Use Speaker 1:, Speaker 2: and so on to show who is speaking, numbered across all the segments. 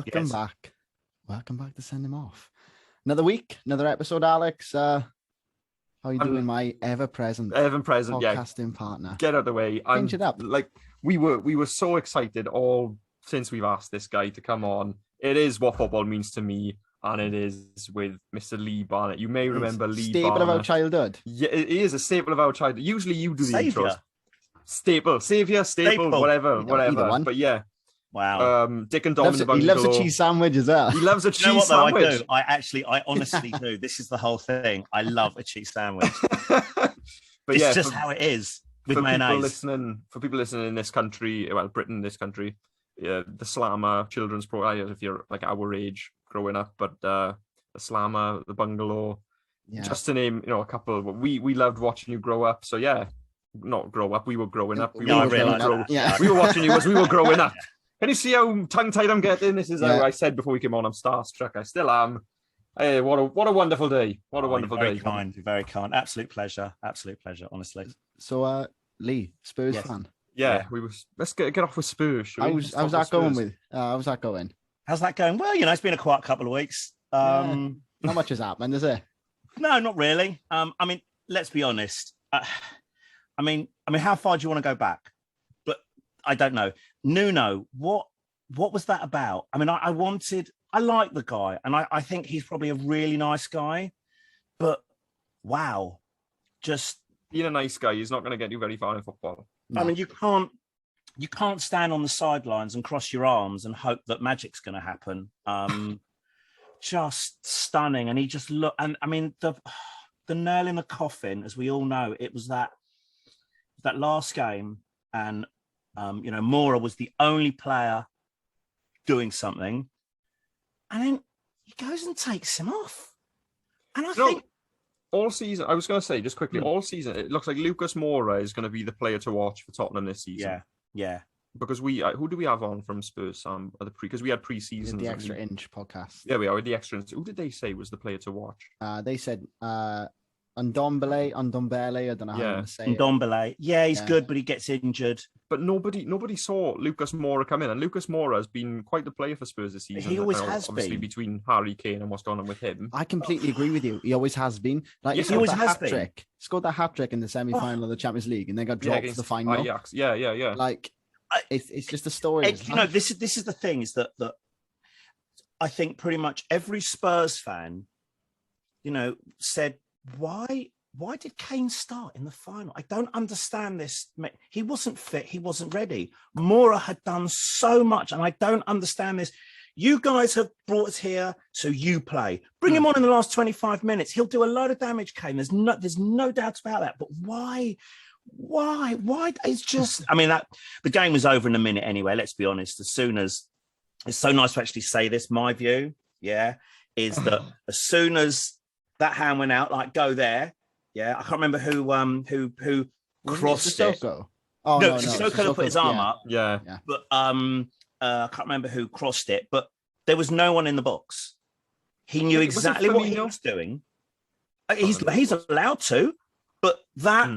Speaker 1: Welcome back. Welcome back to Send Him Off. Another week, another episode, Alex. How are you doing, my ever-present podcasting partner?
Speaker 2: Get out of the way.
Speaker 1: Change it up.
Speaker 2: Like we were so excited all since we've asked this guy to come on. It is what football means to me, and it is with Mr. Lee Barnett. You may remember Lee Barnett.
Speaker 1: Staple of our childhood.
Speaker 2: Yeah, it is a staple of our childhood. Usually you do the
Speaker 3: Saviour.
Speaker 2: intros. Staple, whatever.
Speaker 1: One.
Speaker 2: But yeah.
Speaker 3: Wow.
Speaker 2: Dick and Dom in the Bungalow.
Speaker 1: He loves a cheese sandwich as well.
Speaker 2: He loves a cheese
Speaker 3: you know what,
Speaker 2: sandwich.
Speaker 3: though, I honestly do. This is the whole thing. I love a cheese sandwich.
Speaker 2: But
Speaker 3: it's just how it is with mayonnaise.
Speaker 2: For people listening in this country, well, Britain, this country, The Slammer children's program, if you're like our age growing up, but The Slammer, The Bungalow, just to name, a couple. We loved watching you grow up. So yeah, not grow up. We were growing up. We were watching you as we were growing up. Can you see how tongue-tied I'm getting? This is how I said before we came on, I'm starstruck. I still am. Hey, what a wonderful day. What a wonderful day.
Speaker 3: Very kind. Absolute pleasure, honestly.
Speaker 1: So, Lee, Spurs fan.
Speaker 2: Yeah, let's get off with Spurs.
Speaker 1: How's that going? How's that going?
Speaker 3: How's that going? Well, it's been a quiet couple of weeks.
Speaker 1: Not much has happened, is it?
Speaker 3: No, not really. Let's be honest. How far do you want to go back? But I don't know. Nuno, what was that about? I like the guy, and I think he's probably a really nice guy, but wow, just
Speaker 2: being a nice guy is not going to get you very far in football.
Speaker 3: No. You can't stand on the sidelines and cross your arms and hope that magic's going to happen. Just stunning, and he just looked. And the nail in the coffin, as we all know, it was that last game, and Moura was the only player doing something, and then he goes and takes him off. And I think
Speaker 2: all season, I was going to say just quickly, all season, it looks like Lucas Moura is going to be the player to watch for Tottenham this season.
Speaker 3: Yeah.
Speaker 2: Because who do we have on from Spurs? Because we had pre-season.
Speaker 1: The Extra Inch podcast.
Speaker 2: Yeah, we are with the Extra Inch. Who did they say was the player to watch?
Speaker 1: They said Ndombele, I don't know how to say
Speaker 3: Ndombele. Yeah, he's good, but he gets injured.
Speaker 2: But nobody saw Lucas Moura come in, and Lucas Moura has been quite the player for Spurs this season.
Speaker 3: He always has
Speaker 2: obviously,
Speaker 3: been.
Speaker 2: Between Harry Kane and what's going on with him.
Speaker 1: I completely agree with you. He always has been. Like he always has been. Scored that hat-trick in the semi-final of the Champions League, and then got dropped for the final.
Speaker 2: Ajax. Yeah.
Speaker 1: Like it's just a story.
Speaker 3: This is the thing, is that I think pretty much every Spurs fan, said, why did Kane start in the final? I don't understand this. He wasn't fit. He wasn't ready. Moura had done so much, and I don't understand this. You guys have brought us here, so you play. Bring him on in the last 25 minutes. He'll do a load of damage, Kane. There's no doubt about that. But why? It's just, the game was over in a minute anyway. Let's be honest. As soon as, it's so nice to actually say this, my view, is that as soon as that hand went out, like, go there. Yeah, I can't remember who crossed it.
Speaker 1: Sissoko?
Speaker 3: Sissoko put his arm up.
Speaker 2: Yeah.
Speaker 3: But I can't remember who crossed it. But there was no one in the box. He knew exactly what he was doing. He's allowed to. But that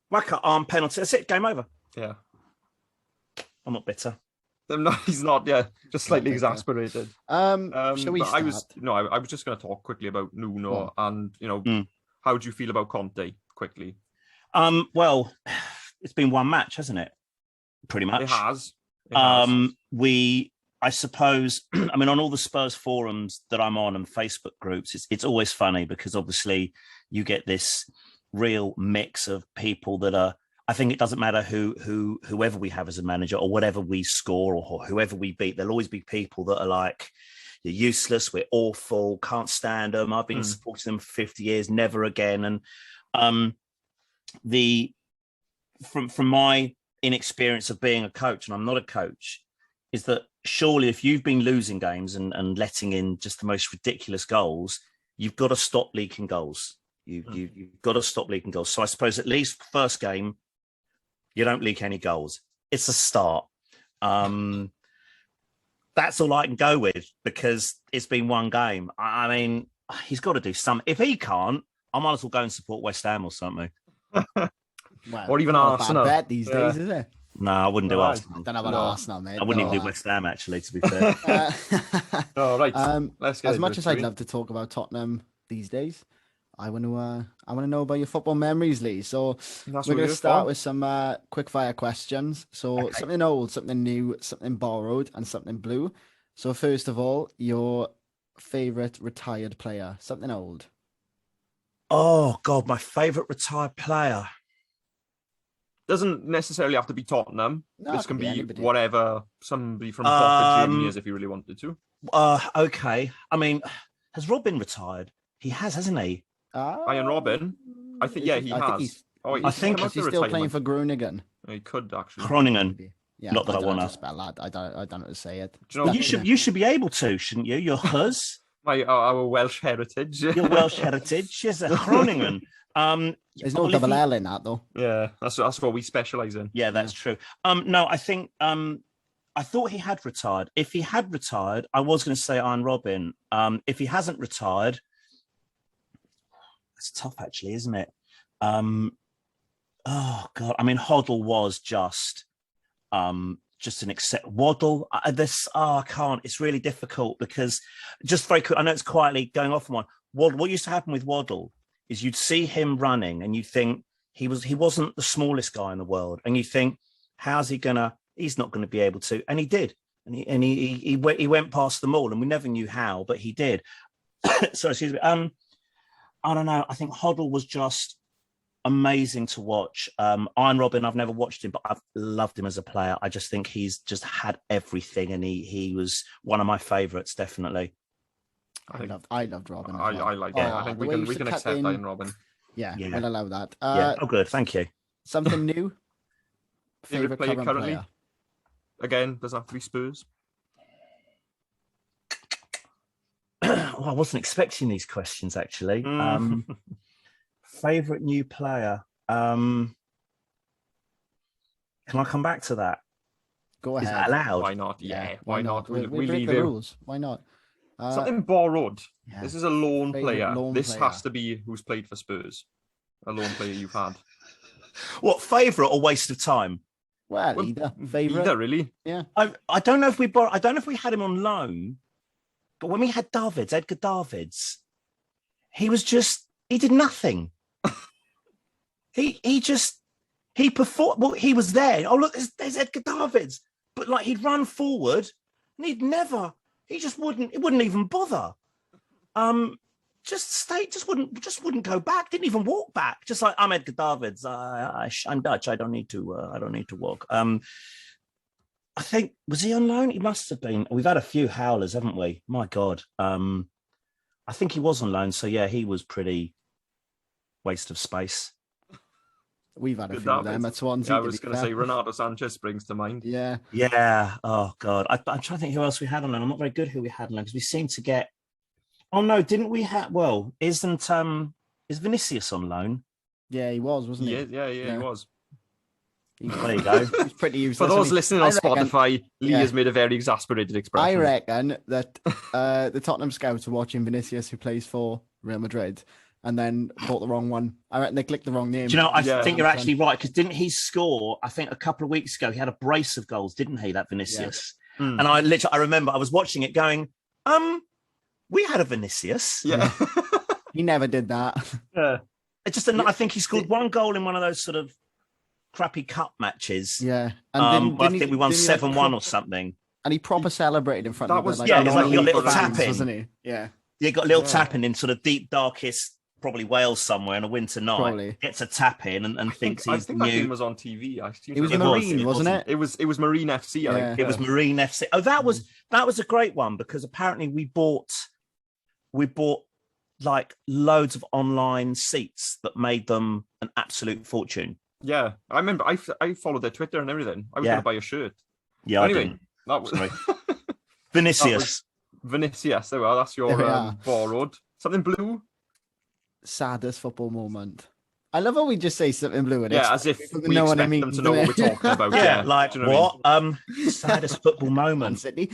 Speaker 3: whack arm penalty. That's it. Game over.
Speaker 2: Yeah.
Speaker 3: I'm not bitter.
Speaker 2: No, he's not. Yeah, just slightly exasperated.
Speaker 1: Shall we start?
Speaker 2: I was just going to talk quickly about Nuno and how do you feel about Conte? Quickly.
Speaker 3: Well, it's been one match, hasn't it? Pretty much.
Speaker 2: It has.
Speaker 3: I suppose. On all the Spurs forums that I'm on and Facebook groups, it's always funny because obviously you get this real mix of people that are. I think it doesn't matter whoever we have as a manager or whatever we score or whoever we beat. There'll always be people that are like, you're useless, we're awful, can't stand them. I've been supporting them for 50 years, never again. And from my inexperience of being a coach, and I'm not a coach, is that surely if you've been losing games and letting in just the most ridiculous goals, you've got to stop leaking goals. You've got to stop leaking goals. So I suppose at least first game, you don't leak any goals. It's a start. That's all I can go with because it's been one game. He's got to do something. If he can't, I might as well go and support West Ham or something.
Speaker 1: Well,
Speaker 2: or even Arsenal.
Speaker 1: Bet these days, is it?
Speaker 3: No, I wouldn't do
Speaker 1: I
Speaker 3: Arsenal.
Speaker 1: don't know about Arsenal, mate.
Speaker 3: I wouldn't even do West Ham, actually, to be fair.
Speaker 2: Right. Let's get
Speaker 1: as much as I'd love to talk about Tottenham these days, I want to know about your football memories, Lee. So we're going to start with some quick fire questions. So something old, something new, something borrowed, and something blue. So first of all, your favorite retired player, something old.
Speaker 3: Oh God, my favorite retired player.
Speaker 2: Doesn't necessarily have to be Tottenham.
Speaker 1: No,
Speaker 2: this can be
Speaker 1: anybody.
Speaker 2: Whatever. Somebody from Boca Juniors, if you really wanted to.
Speaker 3: Okay. I mean, has Robin retired? He has, hasn't he?
Speaker 2: Iron Robin. I think he has.
Speaker 3: I think
Speaker 1: he's still playing for Groningen.
Speaker 2: He could actually.
Speaker 3: Groningen.
Speaker 1: Yeah,
Speaker 3: not that I want to
Speaker 1: spell that. I don't know how to say it.
Speaker 2: Do you know
Speaker 3: you should be able to, shouldn't you? You're hus.
Speaker 2: Our Welsh heritage.
Speaker 3: Your Welsh heritage is a Groningen.
Speaker 1: There's no double L in that though.
Speaker 2: Yeah, that's what we specialize in.
Speaker 3: Yeah, that's true. No, I think I thought he had retired. If he had retired, I was going to say Iron Robin. If he hasn't retired, it's tough actually, isn't it? Oh God, I mean, Hoddle was just an Waddle. I can't. It's really difficult because just very quick. I know it's quietly going off on one. What used to happen with Waddle is you'd see him running and you think he wasn't the smallest guy in the world, and you think, how's he gonna? He's not going to be able to, and he did, and he went past them all, and we never knew how, but he did. So excuse me. I don't know. I think Hoddle was just amazing to watch. Iron Robin, I've never watched him, but I've loved him as a player. I just think he's just had everything, and he was one of my favourites, definitely.
Speaker 1: I loved Robin.
Speaker 2: I like it. I think we can accept Iron Robin.
Speaker 1: Yeah, we'll allow that.
Speaker 3: Oh, good. Thank you.
Speaker 1: Something new.
Speaker 2: Favorite player currently? Player? Again, doesn't have to be Spurs.
Speaker 3: Well, I wasn't expecting these questions actually. Favorite new player. Can I come back to that?
Speaker 1: Go ahead.
Speaker 3: Is that allowed?
Speaker 2: Why not? Yeah. Why not?
Speaker 1: We leave the rules. Why not?
Speaker 2: Something borrowed. Yeah. This is a loan player.
Speaker 1: This
Speaker 2: has to be who's played for Spurs. A loan player you've had.
Speaker 3: What, favourite or waste of time?
Speaker 1: Well, either. Favourite.
Speaker 2: Either, really.
Speaker 1: Yeah.
Speaker 3: I don't know if I don't know if we had him on loan, but when we had Edgar Davids, he did nothing. he performed. Well, he was there. Oh, look, there's Edgar Davids. But like, he'd run forward and he wouldn't even bother. Just wouldn't go back. Didn't even walk back. Just like, I'm Edgar Davids. I'm Dutch. I don't need to walk. I think, was he on loan? He must have been. We've had a few Howlers, haven't we? My God. I think he was on loan. So yeah, he was pretty waste of space.
Speaker 1: We've had a few of them at Swansea.
Speaker 2: Yeah, I was going to say Renato Sanchez springs to mind.
Speaker 1: Yeah.
Speaker 3: Yeah. Oh God. I'm trying to think who else we had on loan. I'm not very good who we had on loan because we seem to get. Oh no, didn't we have? Well, is Vinicius on loan?
Speaker 1: Yeah, he was, wasn't he?
Speaker 2: Yeah, he was.
Speaker 3: There you go.
Speaker 1: He's pretty useless.
Speaker 2: For those listening on Spotify, Lee has made a very exasperated expression.
Speaker 1: I reckon that the Tottenham scouts were watching Vinicius, who plays for Real Madrid, and then bought the wrong one. I reckon they clicked the wrong name.
Speaker 3: Do you know, I think you're actually right, because didn't he score, I think a couple of weeks ago, he had a brace of goals, didn't he, that Vinicius? Yeah. And I remember I was watching it going, we had a Vinicius.
Speaker 2: Yeah.
Speaker 1: He never did that.
Speaker 3: Yeah. I think he scored one goal in one of those sort of crappy cup matches.
Speaker 1: Yeah.
Speaker 3: And I think we won 7-1 or something.
Speaker 1: And he proper celebrated in front of
Speaker 3: it. Yeah, it's like a little tap in.
Speaker 1: Wasn't he? Yeah.
Speaker 3: Yeah, got a little tap in sort of deep, darkest, probably Wales somewhere on a winter night.
Speaker 1: Probably.
Speaker 3: Gets a tap in and thinks he's new. I think
Speaker 2: that game was on TV.
Speaker 1: It was Marine, wasn't it?
Speaker 2: It was Marine FC, I think.
Speaker 3: It was Marine FC. Oh, that was a great one because apparently we bought like loads of online seats that made them an absolute fortune.
Speaker 2: Yeah, I remember. I followed their Twitter and everything. I was going to buy a shirt.
Speaker 3: Yeah,
Speaker 2: anyway, that was
Speaker 3: Vinicius.
Speaker 2: Vinicius. There we are. That's your borrowed. Something blue.
Speaker 1: Saddest football moment. I love how we just say something blue. And
Speaker 2: as if we expect them to know what we're talking about.
Speaker 3: Yeah, like you know what? Saddest football moment.
Speaker 1: Sydney.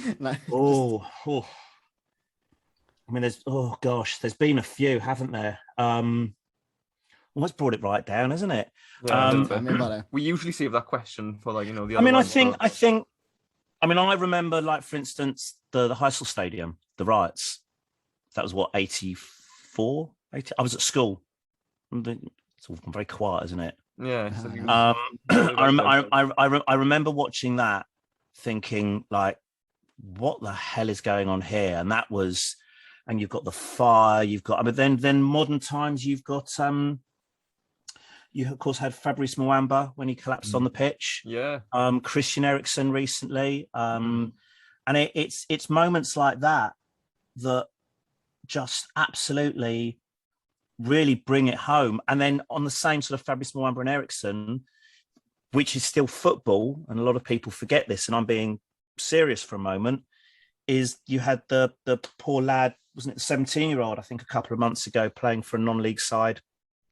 Speaker 3: Oh. I mean, there's been a few, haven't there? Almost brought it right down, isn't it?
Speaker 2: Yeah, we usually save that question for like, you know, the other
Speaker 3: I remember, like, for instance, the Heysel Stadium, the riots. That was what, 84? 80? I was at school. It's all very quiet, isn't it?
Speaker 2: Yeah.
Speaker 3: I remember watching that, thinking like, what the hell is going on here? And that was, and you've got the fire, you've got, but then modern times, you've got you of course had Fabrice Muamba when he collapsed on the pitch.
Speaker 2: Yeah.
Speaker 3: Christian Eriksen recently. And it's moments like that just absolutely really bring it home. And then on the same sort of Fabrice Muamba and Eriksen, which is still football, and a lot of people forget this, and I'm being serious for a moment, is you had the poor lad, wasn't it, the 17-year-old, I think, a couple of months ago, playing for a non-league side.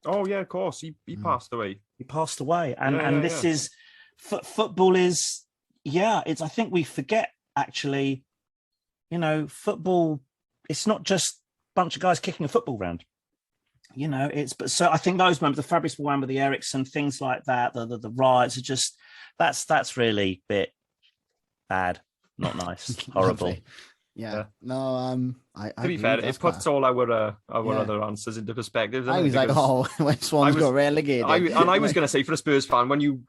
Speaker 2: Oh yeah, of course. He passed away.
Speaker 3: He passed away, and this is football is it's. I think we forget, actually. You know, football. It's not just a bunch of guys kicking a football round. You know, but so I think those moments, the Fabrice Muamba, the Eriksen, things like that, the riots are just that's really a bit bad, not nice, horrible.
Speaker 1: Yeah. No,
Speaker 2: to be fair, it puts all our other answers into perspective.
Speaker 1: I was like, when Swans got relegated.
Speaker 2: I was going to say, for a Spurs fan, when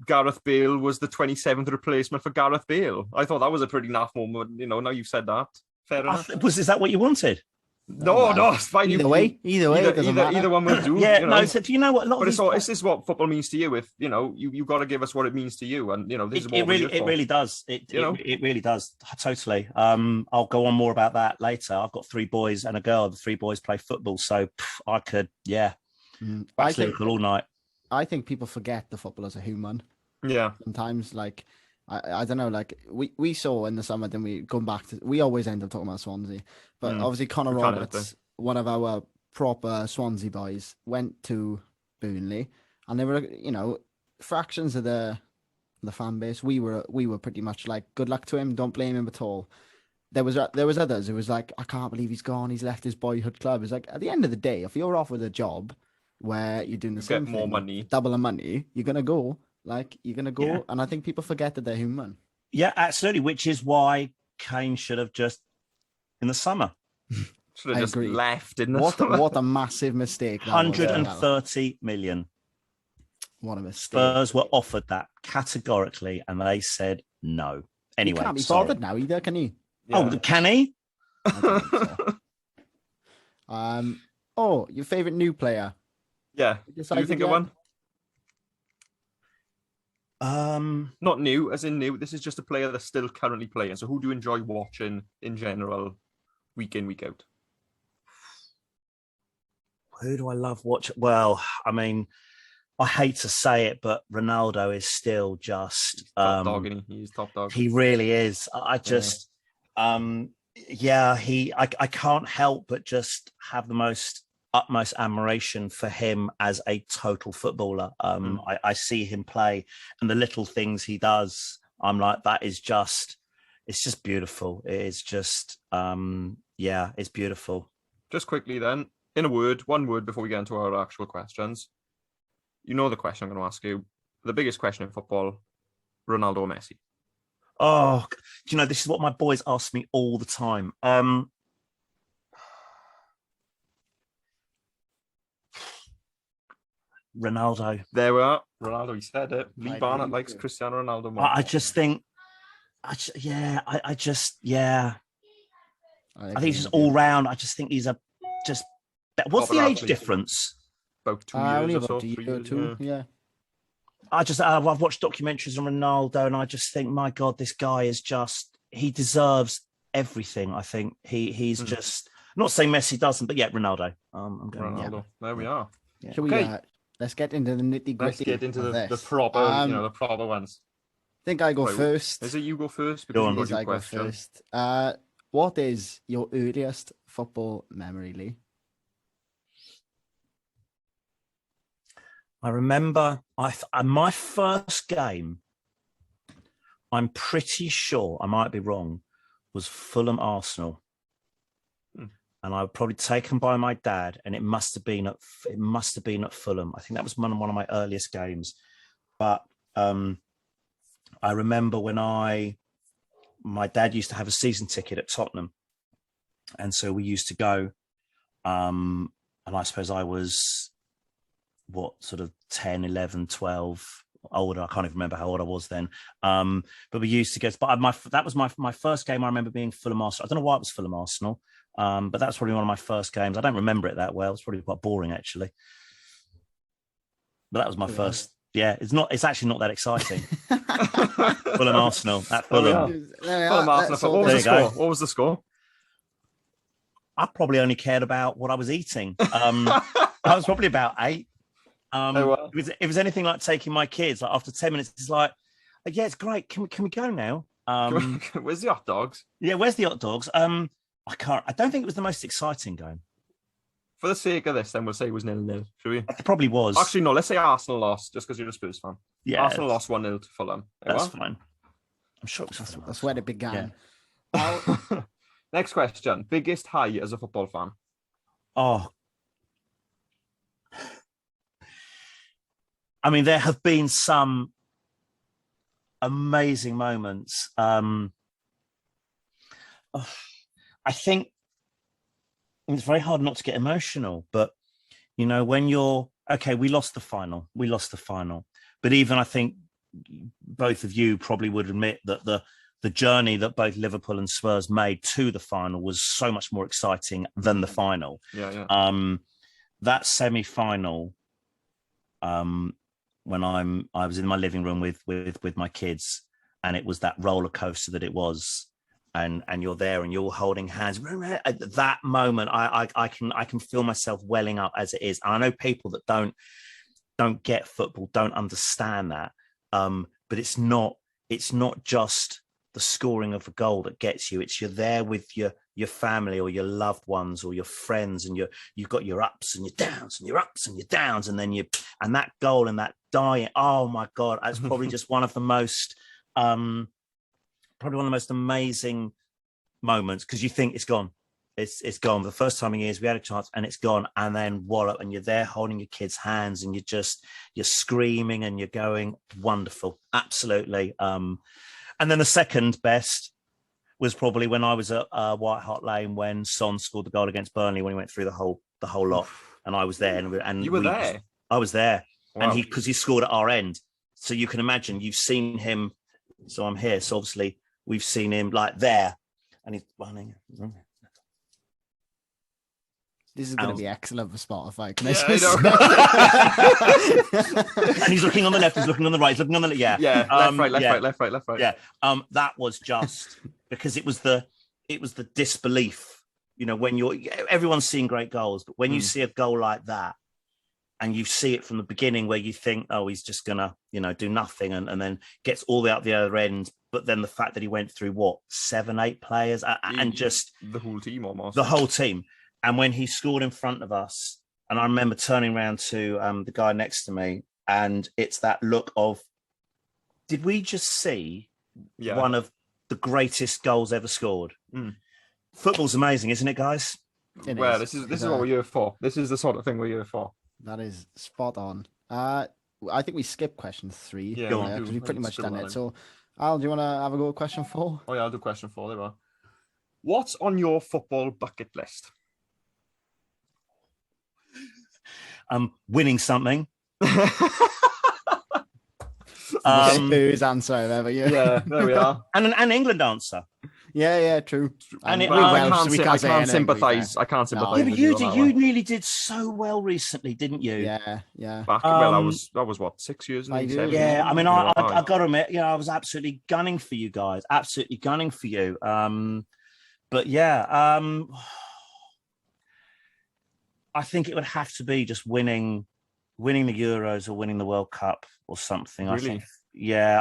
Speaker 2: Gareth Bale was the 27th replacement for Gareth Bale, I thought that was a pretty naff moment. You know, now you've said that. Fair enough.
Speaker 3: Is that what you wanted?
Speaker 2: No, it's fine.
Speaker 1: Either way,
Speaker 2: either one will do.
Speaker 3: Yeah, you know? No. So do you know what?
Speaker 2: This is what football means to you. If you know, you got to give us what it means to you, and you know, this is what
Speaker 3: it really does. It really does. Totally. I'll go on more about that later. I've got 3 boys and a girl. The 3 boys play football, so I could,
Speaker 1: I think
Speaker 3: all night.
Speaker 1: I think people forget the footballers are human.
Speaker 2: Yeah.
Speaker 1: Sometimes, like, I don't know, like we saw in the summer, then we always end up talking about Swansea, but obviously Connor Roberts, one of our proper Swansea boys, went to Burnley, and they were, you know, fractions of the fan base. We were pretty much like, good luck to him, don't blame him at all. There was others who was like, I can't believe he's gone, he's left his boyhood club. It's like, at the end of the day, if you're offered a job where you're doing the same thing,
Speaker 2: more money,
Speaker 1: double the money, you're gonna go. And I think people forget that they're human.
Speaker 3: Yeah, absolutely. Which is why Kane should have just, in the summer,
Speaker 2: should have just left in the summer.
Speaker 1: What a massive mistake!
Speaker 3: 130 million.
Speaker 1: What a mistake!
Speaker 3: Spurs were offered that categorically, and they said no. Anyway,
Speaker 1: he can't be bothered now either, can he?
Speaker 3: Yeah. Oh, can he?
Speaker 1: So. Your favorite new player?
Speaker 2: Yeah. Do you think of one? Not new, as in new. This is just a player that's still currently playing. So who do you enjoy watching in general, week in, week out?
Speaker 3: Who do I love watching? Well, I mean, I hate to say it, but Ronaldo is still just
Speaker 2: top dog, isn't he? He's top dog.
Speaker 3: He really is. I can't help but just have the utmost admiration for him as a total footballer. I see him play, and the little things he does, I'm like, it's just beautiful. It's just, it's beautiful.
Speaker 2: Just quickly then, one word before we get into our actual questions. You know the question I'm going to ask you. The biggest question in football, Ronaldo or Messi?
Speaker 3: Oh, do you know, this is what my boys ask me all the time. Ronaldo.
Speaker 2: There we are. Ronaldo, he said it. Lee Barnett likes Cristiano Ronaldo more.
Speaker 3: I think he's just all round. I just think he's what's the age difference?
Speaker 2: About 2 years or so.
Speaker 1: 3 years, 2, yeah.
Speaker 3: I've watched documentaries on Ronaldo, and I just think, my God, this guy is he deserves everything. I think he's just, I'm not saying Messi doesn't, but Ronaldo. I'm going
Speaker 2: Ronaldo. Yeah. There we are.
Speaker 1: Yeah. Shall we? Let's get into the nitty gritty.
Speaker 2: Let's get into the proper, the proper ones.
Speaker 1: I think I go first.
Speaker 2: Is it you go first?
Speaker 1: Because I go first. What is your earliest football memory, Lee?
Speaker 3: I remember my first game, I'm pretty sure, I might be wrong, was Fulham Arsenal. and I was probably taken by my dad, and it must have been at Fulham. I think that was one of my earliest games. But I remember when my dad used to have a season ticket at Tottenham, and so we used to go. And I suppose I was sort of 10, 11, 12, older. I can't even remember how old I was then. But we used to go. But that was my first game. I remember being Fulham Arsenal. I don't know why it was Fulham Arsenal, but that's probably one of my first games. I don't remember it that well. It's probably quite boring actually. But that was my first. Yeah, it's actually not that exciting. Fulham Arsenal at Fulham.
Speaker 2: Fulham Arsenal. What was the score? What was the score?
Speaker 3: I probably only cared about what I was eating. I was probably about 8. If it was anything like taking my kids, like after 10 minutes, it's like, yeah, it's great. Can we go now?
Speaker 2: Where's the hot dogs?
Speaker 3: Yeah, where's the hot dogs? I don't think it was the most exciting game.
Speaker 2: For the sake of this, then we'll say it was 0-0, should we?
Speaker 3: It probably was.
Speaker 2: Actually, no, let's say Arsenal lost, just because you're a Spurs fan.
Speaker 3: Yeah.
Speaker 2: Arsenal lost 1-0 to Fulham.
Speaker 3: That's fine. I'm sure
Speaker 1: that's where it began.
Speaker 2: Yeah. Next question. Biggest high as a football fan?
Speaker 3: Oh. I mean, there have been some amazing moments. I think it's very hard not to get emotional, but you know, when we lost the final, but even I think both of you probably would admit that the journey that both Liverpool and Spurs made to the final was so much more exciting than the final.
Speaker 2: Yeah.
Speaker 3: That semi-final, when I was in my living room with my kids, and it was that roller coaster that it was, and you're there and you're all holding hands. At that moment, I can feel myself welling up as it is. And I know people that don't get football, don't understand that. But it's not just the scoring of a goal that gets you. It's you're there with your family or your loved ones or your friends, and you've got your ups and your downs and your ups and your downs, and then and that goal and that dying. Oh my God, that's probably just one of the most amazing moments, because you think it's gone. It's gone. The first time in years we had a chance and it's gone, and then wallop, and you're there holding your kids' hands and you're screaming and you're going, wonderful, absolutely. And then the second best was probably when I was at White Hart Lane when Son scored the goal against Burnley, when he went through the whole lot, and I was there. And
Speaker 2: you were there.
Speaker 3: I was there,
Speaker 2: wow.
Speaker 3: And because he scored at our end, so you can imagine you've seen him. So I'm here. So obviously we've seen him like there, and he's running.
Speaker 1: This is going to be excellent for Spotify.
Speaker 3: And he's looking on the left, he's looking on the right, he's looking on the left.
Speaker 2: Yeah. Left, right.
Speaker 3: Yeah. That was just because it was the disbelief. You know, when everyone's seeing great goals, but when you see a goal like that, and you see it from the beginning where you think, oh, he's just gonna, do nothing, and then gets all the way out the other end. But then the fact that he went through 7, 8 players and just
Speaker 2: the whole team almost.
Speaker 3: The whole team. And when he scored in front of us, and I remember turning around to the guy next to me, and it's that look of, did we just see one of the greatest goals ever scored? Football's amazing, isn't it, guys?
Speaker 2: This is what we're here for. This is the sort of thing we're here for.
Speaker 1: That is spot on. I think we skipped question 3.
Speaker 2: Yeah,
Speaker 1: because we've pretty much done it. So, Al, do you want to have a go at question 4?
Speaker 2: Oh yeah, I'll do question 4. There we are. What's on your football bucket list?
Speaker 3: Winning something.
Speaker 1: Booze answer ever.
Speaker 2: Yeah, there we are.
Speaker 3: And an England answer.
Speaker 1: Yeah, true.
Speaker 3: And
Speaker 2: I can't sympathise. I can't sympathise.
Speaker 3: Yeah, but you nearly did so well recently, didn't you?
Speaker 1: Yeah.
Speaker 2: Back, I was what, 6 years?
Speaker 3: Yeah, I mean, I got to admit, I was absolutely gunning for you guys. Absolutely gunning for you. But yeah, I think it would have to be just winning the Euros or winning the World Cup or something.
Speaker 2: Really?
Speaker 3: I think,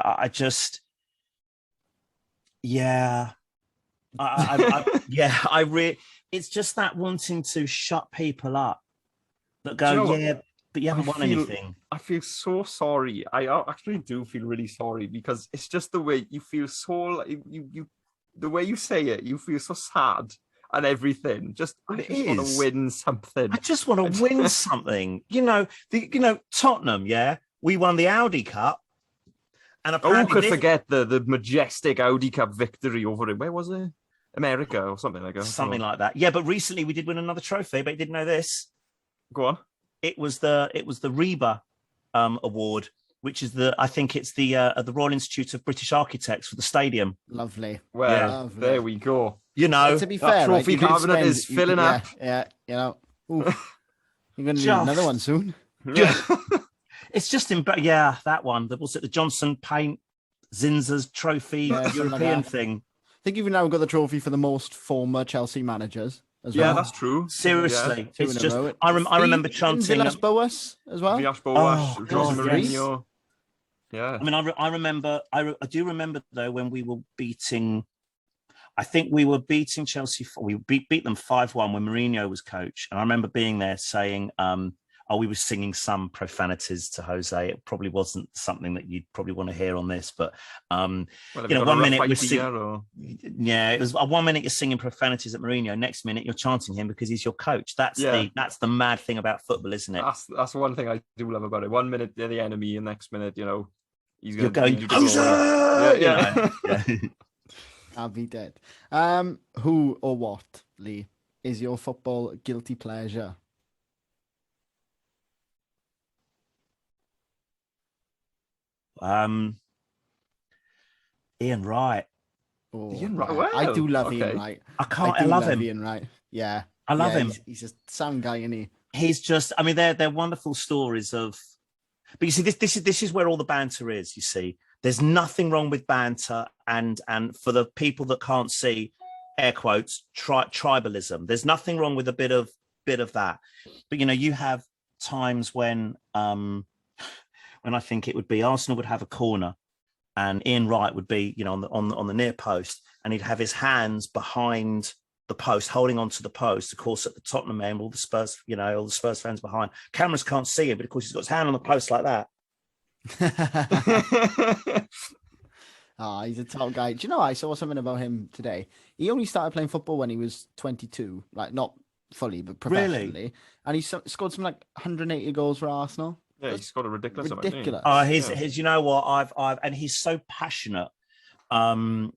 Speaker 3: I just, it's just that wanting to shut people up that go, but you haven't won anything.
Speaker 2: I feel so sorry. I actually do feel really sorry, because it's just the way you feel so, the way you say it, you feel so sad. and everything. I just want to win something.
Speaker 3: I just want to win something. Tottenham, yeah, we won the Audi Cup. And
Speaker 2: who could forget the majestic Audi Cup victory over it? Where was it? America or something like that.
Speaker 3: Something like that. Yeah, but recently we did win another trophy, but you didn't know this.
Speaker 2: Go on.
Speaker 3: It was the Reba award, which is I think it's the Royal Institute of British Architects for the stadium.
Speaker 1: Lovely.
Speaker 2: Well, there we go.
Speaker 1: To be fair,
Speaker 2: trophy cabinet is filling up.
Speaker 1: Yeah, you're going to need another one soon.
Speaker 3: Yeah. It's just that one. Was it the Johnson Paint Zinzer's trophy European thing?
Speaker 1: I think you've now got the trophy for the most former Chelsea managers as well.
Speaker 2: Yeah, that's true.
Speaker 3: Seriously, it's just I remember chanting
Speaker 1: Villas-Boas as well.
Speaker 2: Villas-Boas, Jose Mourinho. Yeah.
Speaker 3: I mean, I remember. I do remember though when we were beating. I think we were beating Chelsea. We beat them 5-1 when Mourinho was coach, and I remember being there saying, we were singing some profanities to Jose. It probably wasn't something that you'd probably want to hear on this, but 1 minute we're singing. Yeah, it was 1 minute you're singing profanities at Mourinho. Next minute you're chanting him because he's your coach. That's the mad thing about football, isn't it?
Speaker 2: That's one thing I do love about it. 1 minute they're the enemy, and next minute, he's
Speaker 3: going to go Jose.
Speaker 1: Yeah. I'll be dead. Who or what, Lee, is your football guilty pleasure?
Speaker 3: Ian Wright.
Speaker 2: Ian Wright. Wow.
Speaker 1: I do love Ian Wright.
Speaker 3: I love him.
Speaker 1: Ian Wright. Yeah.
Speaker 3: I love him.
Speaker 1: He's a sound guy, isn't he?
Speaker 3: He's just, I mean, they're wonderful stories of, but you see, this is where all the banter is, you see. There's nothing wrong with banter, and for the people that can't see, air quotes, tribalism. There's nothing wrong with a bit of that. But you have times when I think it would be Arsenal would have a corner, and Ian Wright would be, on the near post, and he'd have his hands behind the post, holding onto the post. Of course, at the Tottenham end, all the Spurs fans behind. Cameras can't see him, but of course he's got his hand on the post like that.
Speaker 1: He's a top guy. Do you know, I saw something about him today. He only started playing football when he was 22, like not fully, but professionally.
Speaker 3: Really?
Speaker 1: And he scored something like 180 goals for Arsenal.
Speaker 2: Yeah, he's got a ridiculous.
Speaker 3: His. You know what? I've and he's so passionate. When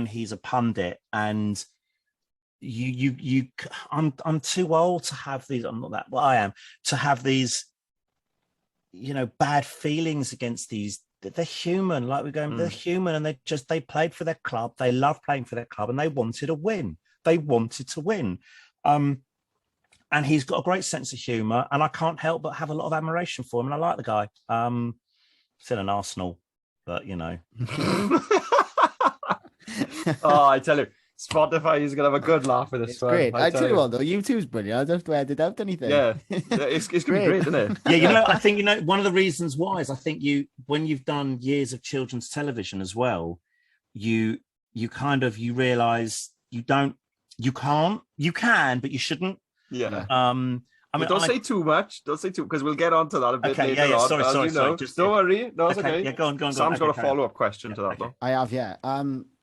Speaker 3: he's a pundit, and I'm too old to have these. I'm not that. Well, I am to have these. Bad feelings against these. They're human, like we're going. They're human, and they played for their club. They love playing for their club, and they wanted to win. And he's got a great sense of humour, and I can't help but have a lot of admiration for him. And I like the guy. Still an Arsenal, but
Speaker 2: I tell you, Spotify is gonna have a good laugh with this.
Speaker 1: It's great. I tell you what, though, YouTube's brilliant. I don't have to edit out anything.
Speaker 2: Yeah, it's gonna be great, isn't it?
Speaker 3: Yeah, I think one of the reasons why is I think when you've done years of children's television as well, you realise you can, but you shouldn't.
Speaker 2: Yeah. Don't say too much. Don't say too, because we'll get onto that a bit later on. Sorry. Just don't worry. No, it's okay.
Speaker 3: Yeah, go on.
Speaker 2: Sam's got a follow-up question to that, though.
Speaker 1: I have, yeah.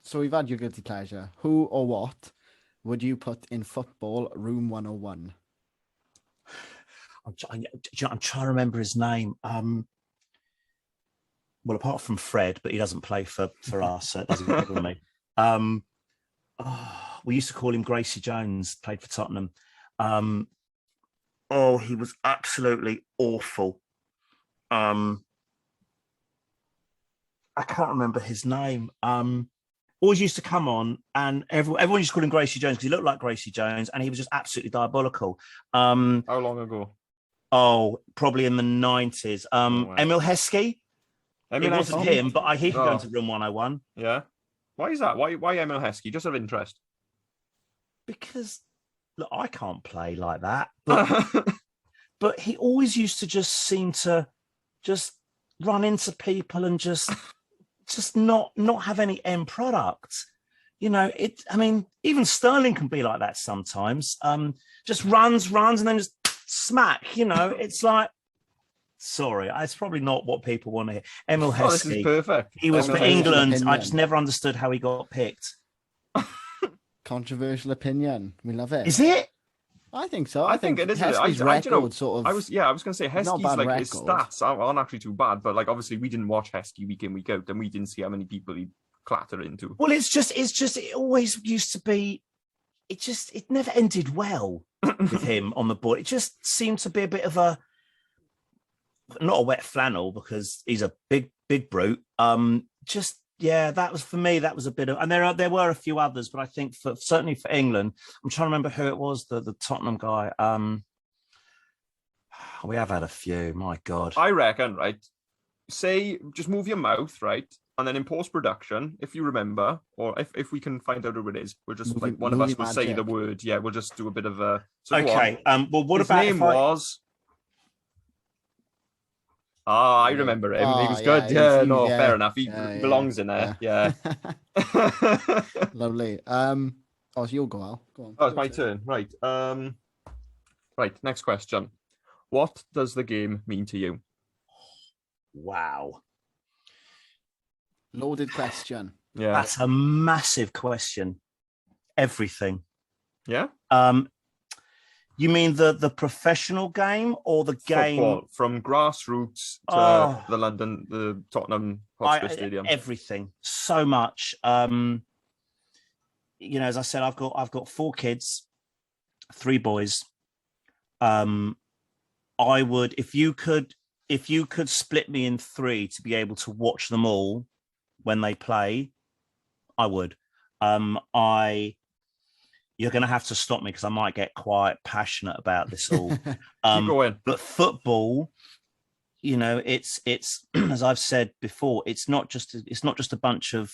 Speaker 1: So we've had your guilty pleasure. Who or what would you put in football room 101?
Speaker 3: I'm trying to remember his name. Well, apart from Fred, but he doesn't play for us, so it doesn't bother me. We used to call him Gracie Jones, played for Tottenham. He was absolutely awful. I can't remember his name. Always used to come on, and everyone used to call him Gracie Jones because he looked like Gracie Jones, and he was just absolutely diabolical.
Speaker 2: How long ago?
Speaker 3: Probably in the 90s. Emil Heskey. It wasn't him, but he could go into room 101.
Speaker 2: Yeah. Why is that? Why Emil Heskey? Just of interest.
Speaker 3: Because look, I can't play like that, but he always used to just seem to just run into people and just not have any end product. Even Sterling can be like that sometimes. Just runs, and then just smack. It's like, sorry, it's probably not what people want to hear. Emil Heskey,
Speaker 2: this is perfect.
Speaker 3: He was for England. I just never understood how he got picked.
Speaker 1: Controversial opinion. We love it.
Speaker 3: Is it?
Speaker 1: I think so.
Speaker 2: I think it is.
Speaker 1: Heskey's record sort of.
Speaker 2: I was going to say Heskey's like his stats aren't actually too bad, but like obviously we didn't watch Heskey week in week out, and we didn't see how many people he clatter into.
Speaker 3: Well, it always used to be. It never ended well with him on the board. It just seemed to be a bit of a not a wet flannel because he's a big brute. That was for me. That was a bit of, and there were a few others, but I think certainly for England, I'm trying to remember who it was. The Tottenham guy. We have had a few. My God,
Speaker 2: I reckon. Right, say just move your mouth, right, and then in post production, if you remember, or if we can find out who it is, we'll just one of us will say the word. Yeah, we'll just do a bit of a.
Speaker 3: So okay. Well, what
Speaker 2: his
Speaker 3: about
Speaker 2: name was? I remember him. He was good. Fair enough. He belongs in there. Yeah.
Speaker 1: Lovely. So you'll go, Al. Go on.
Speaker 2: Oh, it's my turn. Right. Right. Next question. What does the game mean to you?
Speaker 3: Wow.
Speaker 1: Loaded question.
Speaker 2: Yeah.
Speaker 3: That's a massive question. Everything.
Speaker 2: Yeah.
Speaker 3: You mean the professional game or the game
Speaker 2: football, from grassroots to the Tottenham Hotspur Stadium?
Speaker 3: Everything, so much. As I said, I've got 4 kids, 3 boys. I would, if you could split me in 3 to be able to watch them all when they play, I would. You're going to have to stop me because I might get quite passionate about this all.
Speaker 2: Keep going.
Speaker 3: But football, it's as I've said before, it's not just a bunch of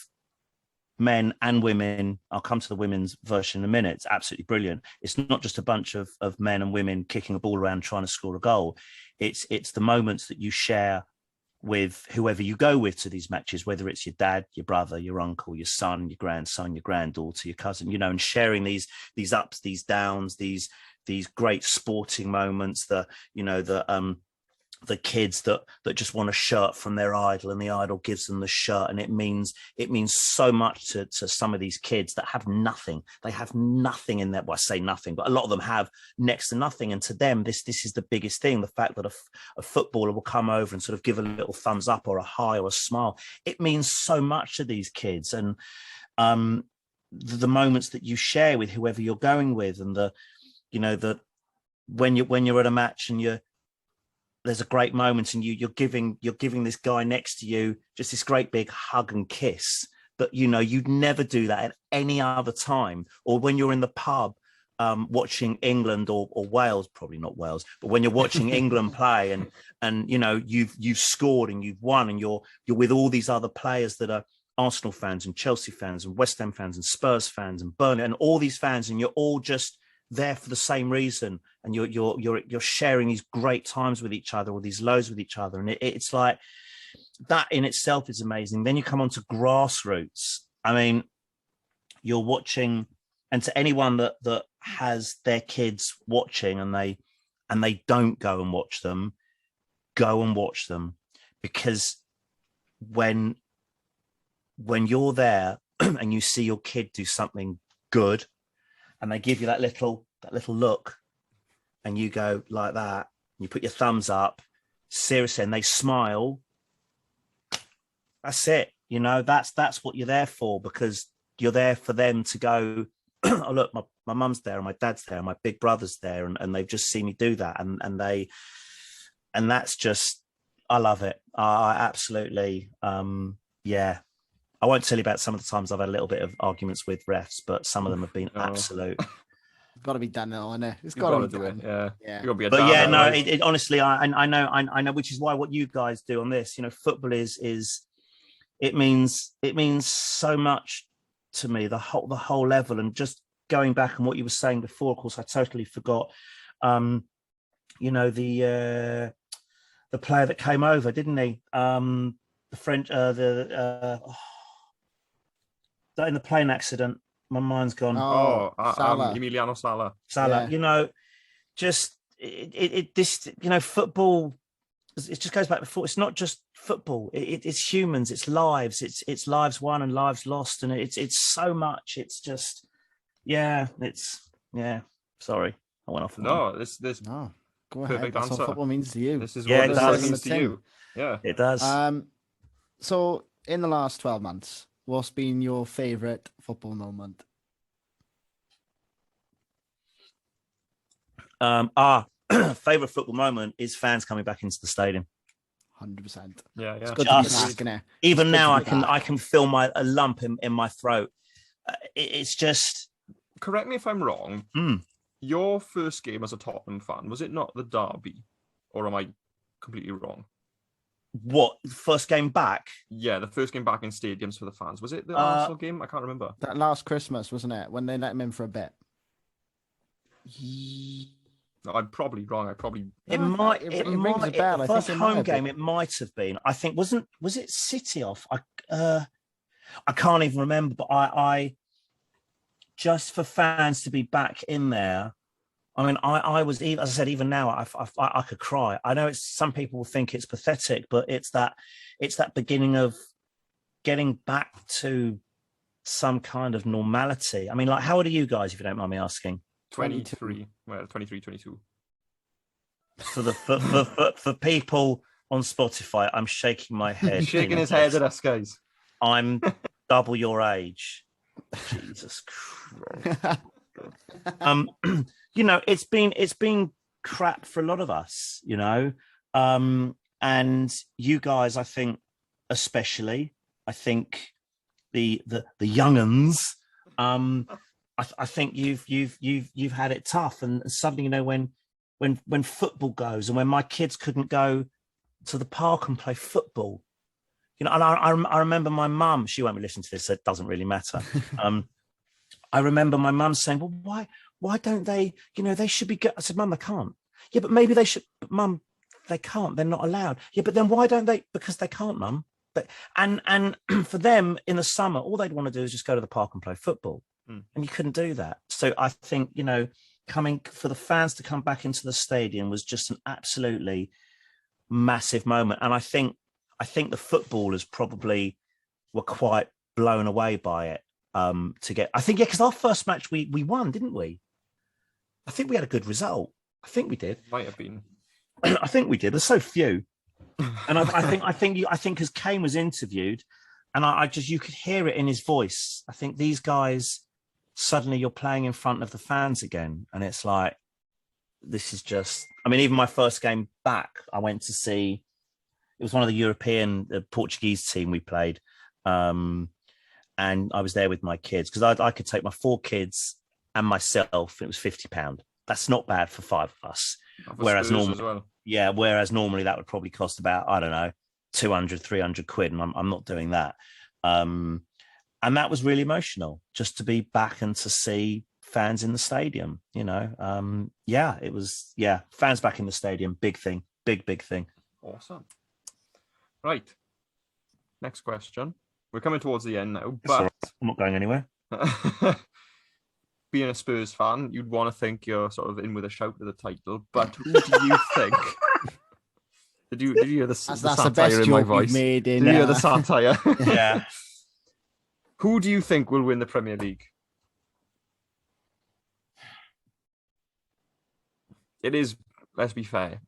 Speaker 3: men and women. I'll come to the women's version in a minute. It's absolutely brilliant. It's not just a bunch of men and women kicking a ball around trying to score a goal. It's the moments that you share with whoever you go with to these matches, whether it's your dad, your brother, your uncle, your son, your grandson, your granddaughter, your cousin, and sharing these ups, these downs, these great sporting moments, the kids that just want a shirt from their idol and the idol gives them the shirt. And it means so much to some of these kids that have nothing. They have nothing in there. Well, I say nothing, but a lot of them have next to nothing. And to them, this is the biggest thing. The fact that a footballer will come over and sort of give a little thumbs up or a hi or a smile. It means so much to these kids. And the moments that you share with whoever you're going with, and when you're at a match and there's a great moment and you're giving this guy next to you just this great big hug and kiss that you'd never do that at any other time. Or when you're in the pub watching England or Wales, probably not Wales, but when you're watching England play and you've scored and you've won and you're with all these other players that are Arsenal fans and Chelsea fans and West Ham fans and Spurs fans and Burnley and all these fans, and you're all just there for the same reason, and you're sharing these great times with each other or these lows with each other, and it's like that in itself is amazing. Then you come on to grassroots. I mean, you're watching, and to anyone that has their kids watching and they don't go and watch them, go and watch them, because when you're there and you see your kid do something good, and they give you that little look, and you go like that, you put your thumbs up, seriously, and they smile. That's it. That's what you're there for, because you're there for them to go, oh, look, my mum's there and my dad's there and my big brother's there, and they've just seen me do that. And that's just, I love it. I absolutely, yeah. I won't tell you about some of the times I've had a little bit of arguments with refs, but some of them have been absolute.
Speaker 1: It's got to be done now, isn't it? It's
Speaker 2: got
Speaker 1: to
Speaker 2: to
Speaker 1: be
Speaker 2: do
Speaker 1: done.
Speaker 2: it. Yeah.
Speaker 3: But yeah, no. It honestly, I know, which is why what you guys do on this, football is it means so much to me, the whole level. And just going back on what you were saying before, of course, I totally forgot. The player that came over, didn't he? The French, in the plane accident, my mind's gone.
Speaker 2: Emiliano Sala.
Speaker 3: Yeah. Football. It just goes back before. It's not just football. It's humans. It's lives. It's lives won and lives lost, and it's so much. It's just Yeah, sorry, I went off.
Speaker 2: No, this
Speaker 1: no. Go
Speaker 2: perfect
Speaker 1: ahead. That's
Speaker 2: answer.
Speaker 1: what football means to you.
Speaker 2: This is
Speaker 3: Yeah,
Speaker 2: what
Speaker 3: it
Speaker 2: this
Speaker 3: does.
Speaker 2: means to you. Yeah,
Speaker 3: it does.
Speaker 1: So in the last 12 months, what's been your favourite football moment?
Speaker 3: Favorite football moment is fans coming back into the stadium.
Speaker 1: 100%.
Speaker 2: Yeah.
Speaker 1: It's good to be back, isn't it?
Speaker 3: Even now, I can feel a lump in my throat. It's just.
Speaker 2: Correct me if I'm wrong. Your first game as a Tottenham fan, was it not the derby, or am I completely wrong?
Speaker 3: What, first game back?
Speaker 2: Yeah, the first game back in stadiums for the fans. Was it the Arsenal game? I can't remember.
Speaker 1: That last Christmas, wasn't it? When they let him in for a bit.
Speaker 2: No, I'm probably wrong.
Speaker 3: It might.
Speaker 1: Rings a bell.
Speaker 3: The first home game, it might have been. I think was it City off? I can't even remember. But I just for fans to be back in there. I mean, I was, as I said, even now I could cry. I know some people will think it's pathetic, but it's that beginning of getting back to some kind of normality. I mean, like, how old are you guys, if you don't mind me asking?
Speaker 2: 23. Well, 23, 22.
Speaker 3: For people on Spotify, I'm shaking my head.
Speaker 2: He's shaking his head at us, guys.
Speaker 3: I'm double your age. Jesus Christ. You know, it's been crap for a lot of us, you know. And you guys, I think, especially, I think the younguns, I think you've had it tough, and suddenly, you know, when football goes, and when my kids couldn't go to the park and play football, you know, and I remember my mum. She won't be listening to this, so it doesn't really matter. I remember my mum saying, "Well, why don't they? You know, they should be good." I said, "Mum, they can't." Yeah, but maybe they should. But Mum, they can't. They're not allowed. Yeah, but then why don't they? Because they can't, Mum. But and for them in the summer, all they'd want to do is just go to the park and play football. And you couldn't do that. So I think, you know, coming for the fans to come back into the stadium was just an absolutely massive moment. And I think the footballers probably were quite blown away by it. Because our first match we won, didn't we? I think we had a good result. I think we did.
Speaker 2: Might have been.
Speaker 3: I think we did. There's so few. And I think as Kane was interviewed, and you could hear it in his voice. I think these guys, suddenly you're playing in front of the fans again. And it's like, this is just, I mean, even my first game back, I went to see, it was one of the Portuguese team we played. And I was there with my kids because I could take my 4 kids and myself. It was £50. That's not bad for 5 of us. Whereas normally that would probably cost about, I don't know, 200, 300 quid. And I'm not doing that. And that was really emotional, just to be back and to see fans in the stadium, you know. It was, fans back in the stadium, big thing, big thing.
Speaker 2: Awesome. Right. Next question. We're coming towards the end now,
Speaker 3: but
Speaker 2: right.
Speaker 3: I'm not going anywhere.
Speaker 2: Being a Spurs fan, you'd want to think you're sort of in with a shout to the title, but who do you think? Did you hear the satire in my voice?
Speaker 1: Did you
Speaker 2: hear the satire?
Speaker 3: Yeah.
Speaker 2: Who do you think will win the Premier League? It is, let's be fair,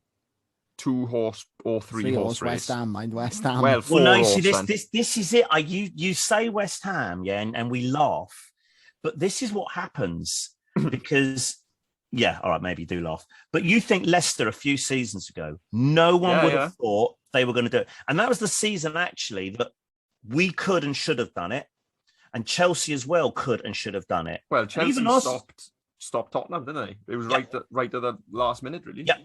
Speaker 2: 2-horse or 3-horse race.
Speaker 1: West Ham, mind West Ham.
Speaker 2: Well, no,
Speaker 3: you see, this is it. You say West Ham, and we laugh, but this is what happens because, all right, maybe you do laugh, but you think Leicester a few seasons ago, no one would have thought they were going to do it, and that was the season actually that we could and should have done it. And Chelsea as well could and should have done it.
Speaker 2: Well, Chelsea stopped Tottenham, didn't they? It was right at the last minute, really.
Speaker 3: Yeah.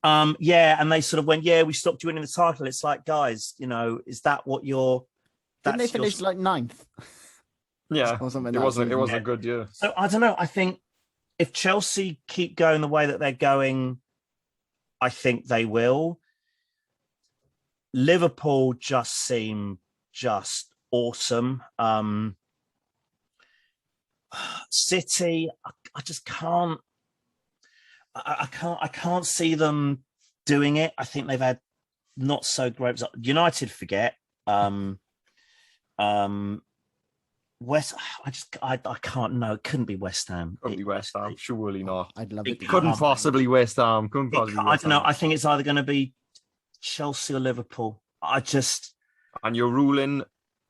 Speaker 3: And they sort of went, we stopped you winning the title. It's like, guys, you know, is that what you're...
Speaker 1: Didn't they finish like 9th?
Speaker 2: Yeah, it wasn't a good year.
Speaker 3: So I don't know. I think if Chelsea keep going the way that they're going, I think they will. Liverpool just seem just awesome. City, I just can't. I can't see them doing it. I think they've had not so great results. United, forget. I can't. No, it couldn't be West Ham.
Speaker 2: Couldn't be West Ham. Surely not.
Speaker 1: I'd love it.
Speaker 2: Couldn't possibly West Ham. Couldn't possibly.
Speaker 3: I don't know. I think it's either going to be Chelsea or Liverpool.
Speaker 2: And you're ruling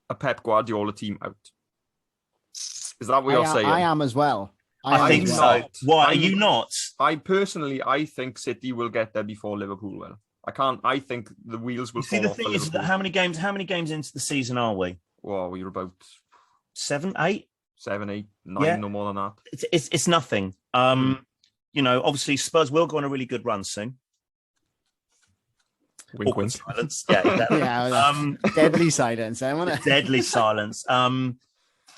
Speaker 2: a Pep Guardiola team out. Is that what you're saying?
Speaker 1: I am as well.
Speaker 3: I think so. Why are you not?
Speaker 2: I think City will get there before Liverpool will. I think the wheels will fall off.
Speaker 3: See, the thing is that how many games into the season are we?
Speaker 2: Well, we're about
Speaker 3: 7, 8,
Speaker 2: 7, 8, 9, no more than that.
Speaker 3: It's nothing. Obviously Spurs will go on a really good run soon.
Speaker 2: Wink, wink.
Speaker 3: Silence. Yeah, exactly.
Speaker 1: Deadly silence, wasn't it?
Speaker 3: Deadly silence.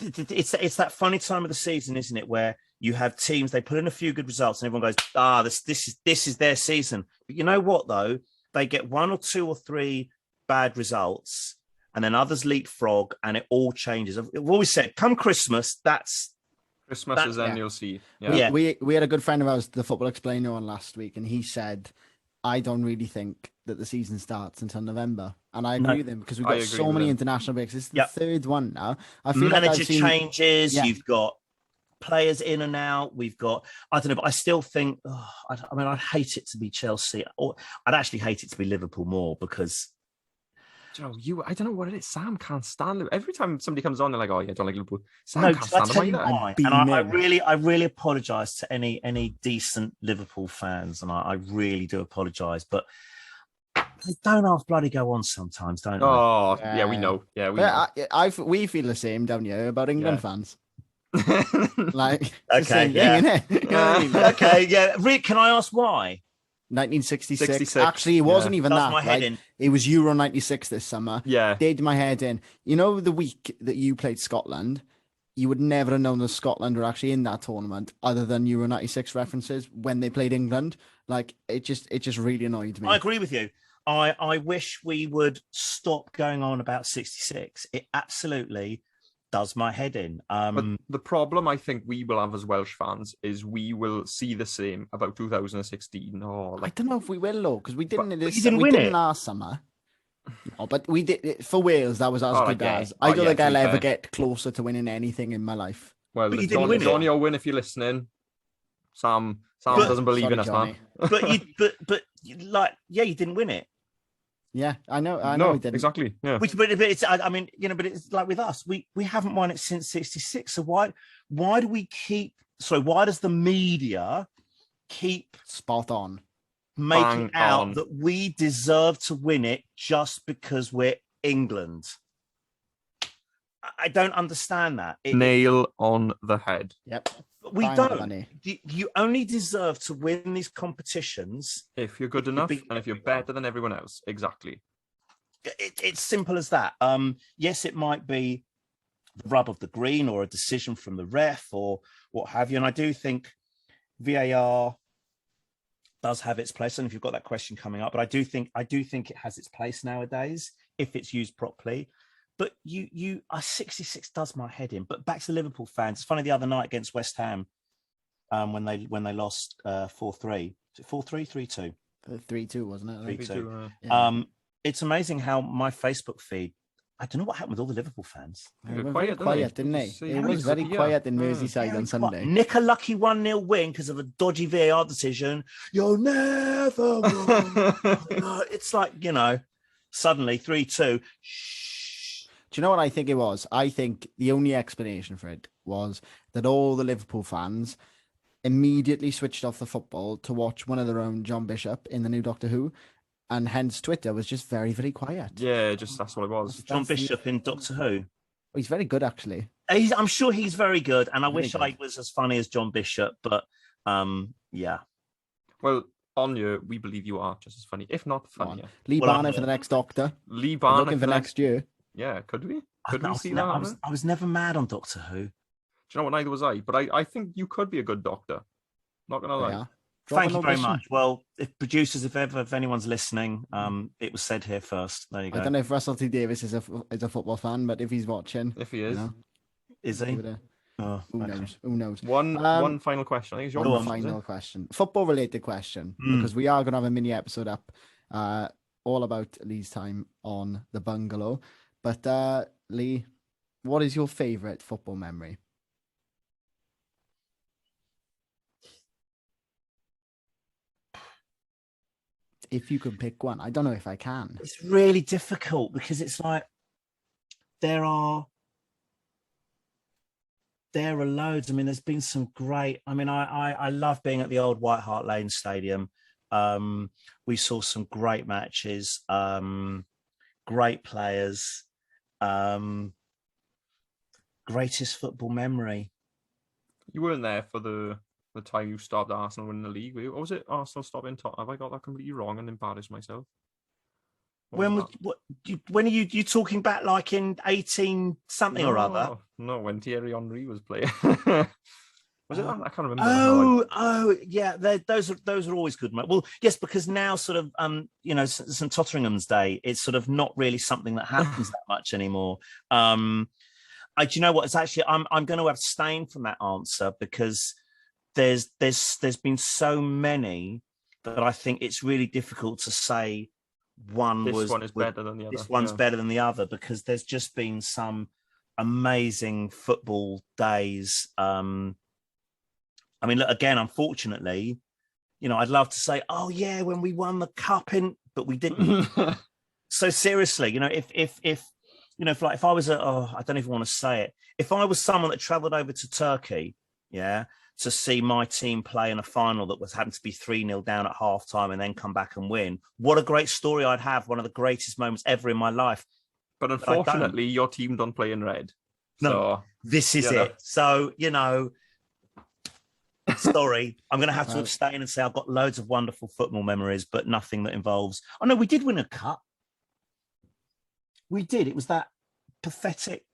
Speaker 3: It's that funny time of the season, isn't it, where you have teams, they put in a few good results and everyone goes, this is their season. But you know what, though? They get 1 or 2 or 3 bad results and then others leapfrog and it all changes. I've always said, come Christmas,
Speaker 2: is then you'll see.
Speaker 1: Yeah. We had a good friend of ours, the Football Explainer, on last week, and he said, I don't really think that the season starts until November. And I agree with him because we've got so many international breaks. It's the third one now. I feel
Speaker 3: manager changes, you've got players in and out. We've got, I don't know, but I still think, I'd hate it to be Chelsea, or I'd actually hate it to be Liverpool more because.
Speaker 2: I don't know what it is. Sam can't stand it. Every time somebody comes on, they're like, "Oh, yeah, I don't like Liverpool." Sam can't stand them either.
Speaker 3: And I really apologise to any decent Liverpool fans, and I really do apologise. But they don't half bloody go on sometimes, don't they?
Speaker 2: Oh, yeah, we know. Yeah, we know.
Speaker 1: We feel the same down here about England fans. Like,
Speaker 3: okay, okay, yeah. Rick, can I ask why?
Speaker 1: 1966. Actually, it wasn't even that.
Speaker 3: My head in.
Speaker 1: It was Euro 96 this summer.
Speaker 2: Yeah.
Speaker 1: Did my head in. You know, the week that you played Scotland, you would never have known that Scotland were actually in that tournament other than Euro 96 references when they played England. Like, it just really annoyed me.
Speaker 3: I agree with you. I wish we would stop going on about 66. It absolutely does my head in.
Speaker 2: But the problem I think we will have as Welsh fans is we will see the same about 2016. I
Speaker 1: don't know if we will, though, because we didn't.
Speaker 3: We didn't win it
Speaker 1: last summer. No, but we did for Wales. That was as good as. I don't think I'll ever get closer to winning anything in my life.
Speaker 2: Well, Johnny will win if you're listening. Sam doesn't believe in us, man.
Speaker 3: But you didn't win it.
Speaker 1: Yeah, I know.
Speaker 2: No,
Speaker 1: we didn't.
Speaker 2: Exactly. Yeah.
Speaker 3: But it's, I mean, but it's like with us, we haven't won it since 66. So why does the media keep
Speaker 1: spot on
Speaker 3: making out that we deserve to win it just because we're England? I don't understand that.
Speaker 2: Nail on the head.
Speaker 1: Yep.
Speaker 3: We don't. You only deserve to win these competitions
Speaker 2: if you're good enough and if you're better than everyone else. Exactly.
Speaker 3: It's simple as that. Yes, it might be the rub of the green or a decision from the ref or what have you. And I do think VAR does have its place. And if you've got that question coming up, but I do think it has its place nowadays if it's used properly. But 66 does my head in. But back to the Liverpool fans. It's funny the other night against West Ham, when they lost 4-3. Was it 4-3, 3-2?
Speaker 1: 3-2, wasn't it?
Speaker 3: 3-2. It's amazing how my Facebook feed. I don't know what happened with all the Liverpool fans.
Speaker 1: They were very quiet, didn't they? It was very quiet in Merseyside on Sunday.
Speaker 3: Nick a lucky 1-0 win because of a dodgy VAR decision. You'll never win. It's like, suddenly 3-2.
Speaker 1: Do you know what I think it was? I think the only explanation for it was that all the Liverpool fans immediately switched off the football to watch one of their own, John Bishop, in the new Doctor Who, and hence Twitter was just very, very quiet.
Speaker 2: Yeah, that's what it was.
Speaker 3: John Bishop in Doctor Who.
Speaker 1: He's very good, actually.
Speaker 3: I'm sure he's very good, and I wish I was as funny as John Bishop, but yeah.
Speaker 2: Well, Anya, we believe you are just as funny, if not funnier.
Speaker 1: Lee Barnett for the next Doctor.
Speaker 2: Lee Barnett
Speaker 1: looking for next year.
Speaker 2: Yeah, could we? Could we see that?
Speaker 3: I was never mad on Doctor Who.
Speaker 2: Do you know what? Neither was I. But I think you could be a good doctor. Not gonna lie.
Speaker 1: Yeah.
Speaker 3: Thank you very much. Well, if producers, if anyone's listening, it was said here first. There you go.
Speaker 1: I don't know if Russell T Davies is a football fan, but if he's watching,
Speaker 2: if he is,
Speaker 3: is he?
Speaker 1: Who knows?
Speaker 2: One final question. I think it's your
Speaker 1: final question, football related question, because we are going to have a mini episode up, all about Lee's time on the Bungalow. But Lee, what is your favourite football memory? If you could pick one, I don't know if I can.
Speaker 3: It's really difficult because it's like there are loads. I mean, there's been some great. I mean, I love being at the old White Hart Lane Stadium. We saw some great matches, great players. Greatest football memory.
Speaker 2: You weren't there for the time you stopped Arsenal winning the league, were you? Or was it Arsenal stopping top? Have I got that completely wrong and embarrassed myself?
Speaker 3: When are you talking back, like in 18 something or other?
Speaker 2: No, when Thierry Henry was playing. Was it that? I can't remember.
Speaker 3: Oh, yeah. Those are always good. Well, yes, because now sort of St Totteringham's Day, it's sort of not really something that happens that much anymore. Do you know what? It's actually I'm going to abstain from that answer because there's been so many that I think it's really difficult to say
Speaker 2: this one is better than the other.
Speaker 3: This one's better than the other because there's just been some amazing football days. I mean, look, again, unfortunately, I'd love to say, oh yeah, when we won the cup but we didn't. So seriously, if I was I don't even want to say it. If I was someone that traveled over to Turkey, to see my team play in a final that happened to be 3-0 down at halftime and then come back and win, what a great story I'd have. One of the greatest moments ever in my life.
Speaker 2: But unfortunately, your team don't play in red.
Speaker 3: No,
Speaker 2: so,
Speaker 3: this is it. So, sorry, I'm going to have to abstain and say I've got loads of wonderful football memories, but nothing that involves... Oh, no, we did win a cup. We did. It was that pathetic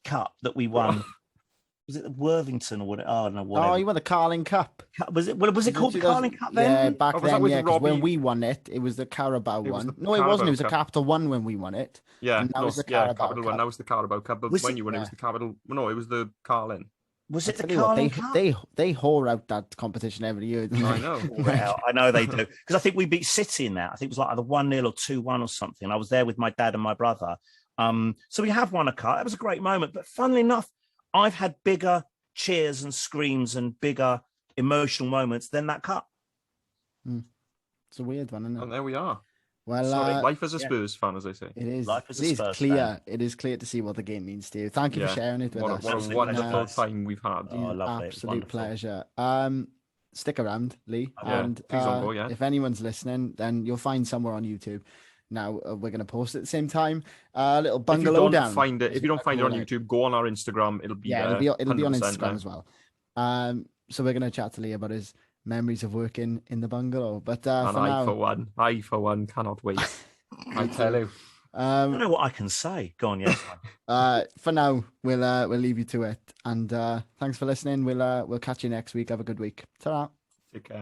Speaker 3: cup that we won. Was it the Worthington or what? Oh, no, whatever.
Speaker 1: Oh, you won the Carling Cup.
Speaker 3: Was it called the Carling Cup then?
Speaker 1: Yeah, back then, because when we won it, it was the Carabao one. No, it wasn't. It was the Capital One when we won it.
Speaker 2: Yeah,
Speaker 1: that was the Capital
Speaker 2: One. That was the Carabao Cup. But when you won it, was the Capital... No, it was the Carling.
Speaker 3: Was it the Carling Cup?
Speaker 1: They whore out that competition every year.
Speaker 2: I know.
Speaker 3: Well, I know they do. Because I think we beat City in that. I think it was like either 1-0 or 2-1 or something. I was there with my dad and my brother. So we have won a cup. It was a great moment. But funnily enough, I've had bigger cheers and screams and bigger emotional moments than that cup.
Speaker 1: It's a weird one, isn't it?
Speaker 2: And there we are.
Speaker 1: Well,
Speaker 2: life as a Spurs fan, as I say.
Speaker 1: It is.
Speaker 3: Life as a Spurs fan.
Speaker 1: It is clear to see what the game means to you. Thank you for sharing it with us.
Speaker 2: What a wonderful time we've had.
Speaker 3: Oh, lovely.
Speaker 1: Absolute pleasure. Stick around, Lee.
Speaker 2: And please on board,
Speaker 1: if anyone's listening, then you'll find somewhere on YouTube. Now we're going to post it at the same time. Little bungalow down.
Speaker 2: If you don't find it on YouTube, go on our Instagram. It'll be there.
Speaker 1: It'll be on Instagram as well. So we're going to chat to Lee about his memories of working in the bungalow. But I for one cannot wait. I tell you.
Speaker 3: I don't know what I can say. Go on, yes.
Speaker 1: For now, we'll leave you to it. And thanks for listening. We'll catch you next week. Have a good week. Ta-ra.
Speaker 2: Take care.